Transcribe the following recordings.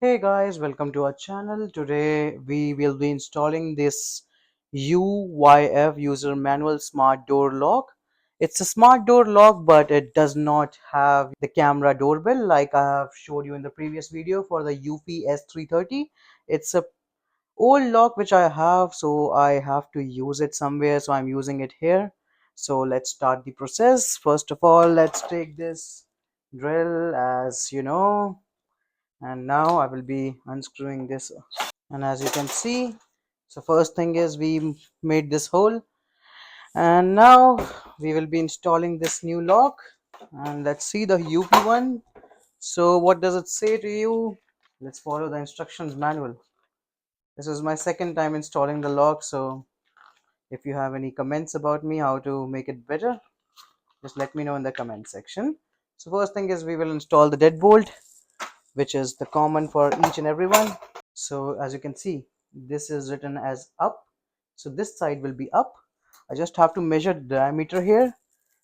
Hey guys, welcome to our channel. Today we will be installing this UYF user manual smart door lock. It's a smart door lock, but it does not have the camera doorbell like I have showed you in the previous video for the UPS 330. It's a old lock which I have, so I have to use it somewhere, so I'm using it here. So let's start the process. First of all, let's take this drill, as you know, and now I will be unscrewing this. And as you can see, so first thing is we made this hole, and now we will be installing this new lock. And let's see the UP one. So what does it say to you? Let's follow the instructions manual. This is my second time installing the lock, so if you have any comments about me how to make it better, just let me know in the comment section. So first thing is we will install the deadbolt, which is the common for each and every one. So as you can see, this is written as up, so this side will be up. I just have to measure the diameter here.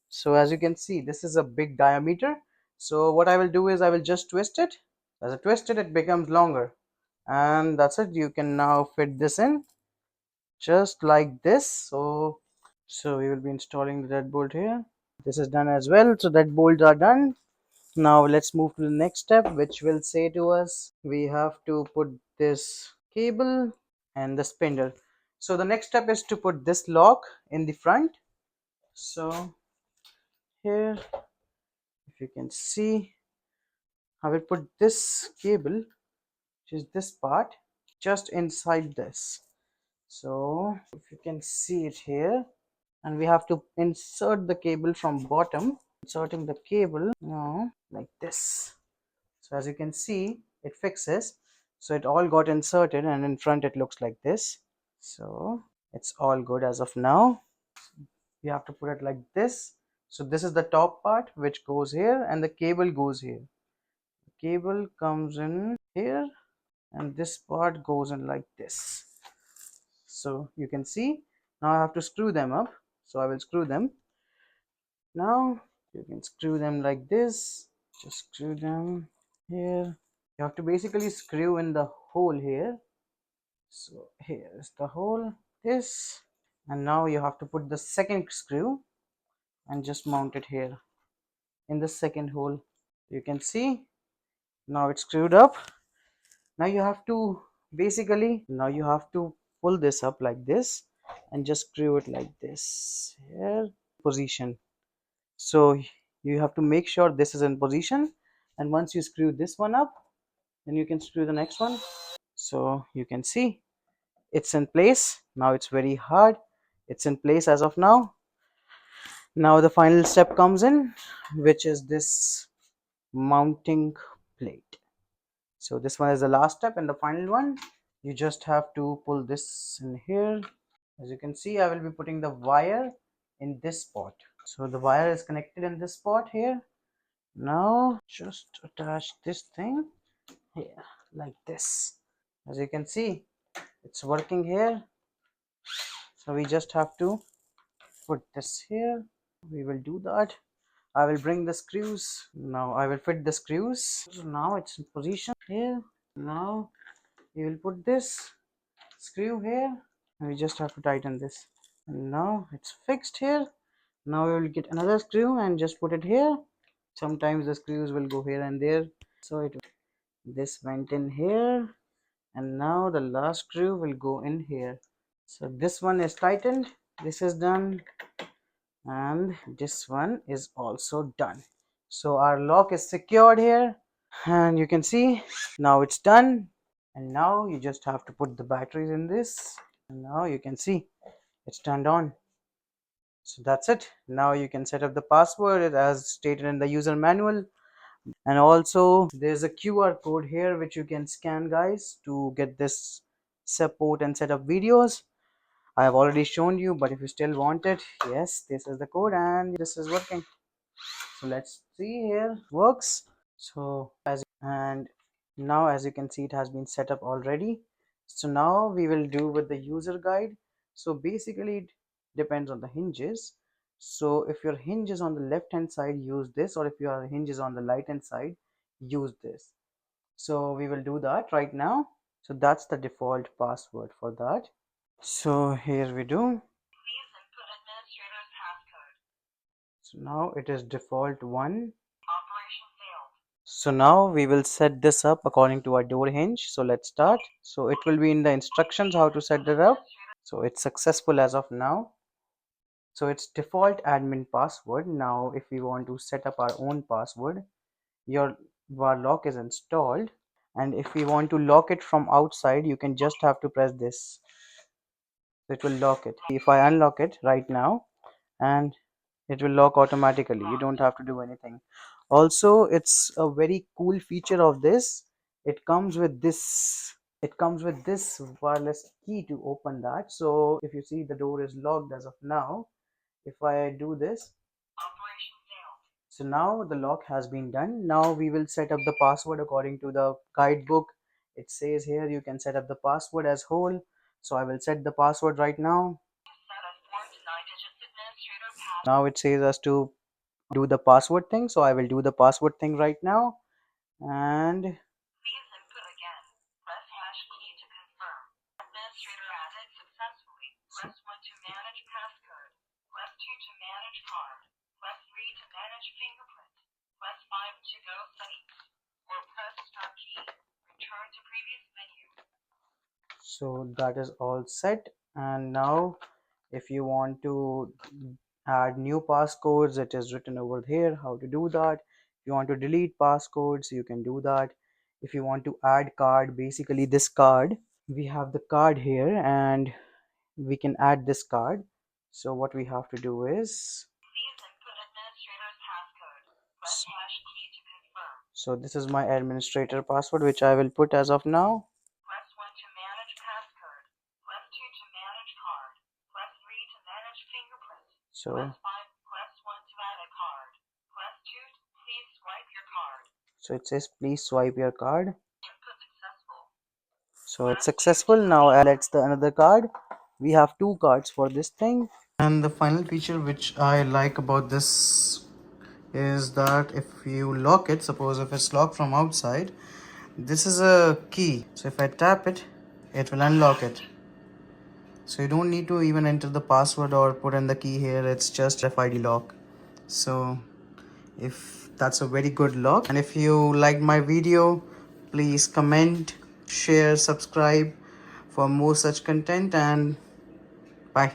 So as you can see, this is a big diameter. So what I will do is I will just twist it. As I twist it, it becomes longer, and that's it. You can now fit this in just like this. So we will be installing the deadbolt here. This is done as well, so that bolts are done. Now let's move to the next step, which will say to us we have to put this cable and the spindle. So the next step is to put this lock in the front. So here, if you can see, I will put this cable, which is this part, just inside this. So if you can see it here, and we have to insert the cable from bottom, inserting the cable now like this. So as you can see, it fixes. So it all got inserted, and in front it looks like this. So it's all good as of now. You have to put it like this. So this is the top part which goes here, and the cable goes here. The cable comes in here, and this part goes in like this. So you can see, now I have to screw them up. So I will screw them. Now you can screw them like this. Just screw them here. You have to basically screw in the hole here. So here is the hole, this, and now you have to put the second screw and just mount it here in the second hole. You can see now it's screwed up. Now you have to pull this up like this and just screw it like this here position. So you have to make sure this is in position, and once you screw this one up, then you can screw the next one. So you can see it's in place. Now it's very hard. It's in place as of now. Now the final step comes in, which is this mounting plate. So this one is the last step and the final one. You just have to pull this in here. As you can see, I will be putting the wire in this spot. So the wire is connected in this spot here. Now just attach this thing here like this. As you can see, it's working here. So we just have to put this here. We will do that. I will bring the screws. Now I will fit the screws. So now it's in position here. Now we will put this screw here, and we just have to tighten this. And now it's fixed here. Now we will get another screw and just put it here. Sometimes the screws will go here and there. So this went in here, and now the last screw will go in here. So this one is tightened. This is done, and this one is also done. So our lock is secured here, and you can see now it's done. And now you just have to put the batteries in this, and now you can see it's turned on. So that's it. Now you can set up the password as stated in the user manual, and also there's a QR code here which you can scan, guys, to get this support and set up videos. I have already shown you, but if you still want it, yes, this is the code and this is working. So let's see here, works. So and now as you can see, it has been set up already. So now we will do with the user guide. So basically it depends on the hinges. So if your hinge is on the left hand side, use this, or if your hinge is on the right hand side, use this. So we will do that right now. So that's the default password for that. So here we do. So now it is default 1. So now we will set this up according to our door hinge. So let's start. So it will be in the instructions how to set it up. So it's successful as of now. So it's default admin password. Now if we want to set up our own password, your var lock is installed, and if we want to lock it from outside, you can just have to press this. So it will lock it. If I unlock it right now, and it will lock automatically, you don't have to do anything. Also, it's a very cool feature of this. It comes with this wireless key to open that. So if you see, the door is locked as of now. If I do this, so now the lock has been done. Now we will set up the password according to the guidebook. It says here you can set up the password as whole. So I will set the password right now. Now it says us to do the password thing. So I will do the password thing right now. And so that is all set. And now if you want to add new passcodes, it is written over here how to do that. If you want to delete passcodes, you can do that. If you want to add card, basically this card, we have the card here, and we can add this card. So what we have to do is, so this is my administrator password, which I will put as of now. So so it says please swipe your card. So it's successful. Now let's the another card. We have two cards for this thing. And the final feature which I like about this is that if you lock it, suppose if it's locked from outside, this is a key. So if I tap it, it will unlock it. So you don't need to even enter the password or put in the key here. It's just RFID lock. So if that's a very good lock, and if you liked my video, please comment, share, subscribe for more such content, and bye.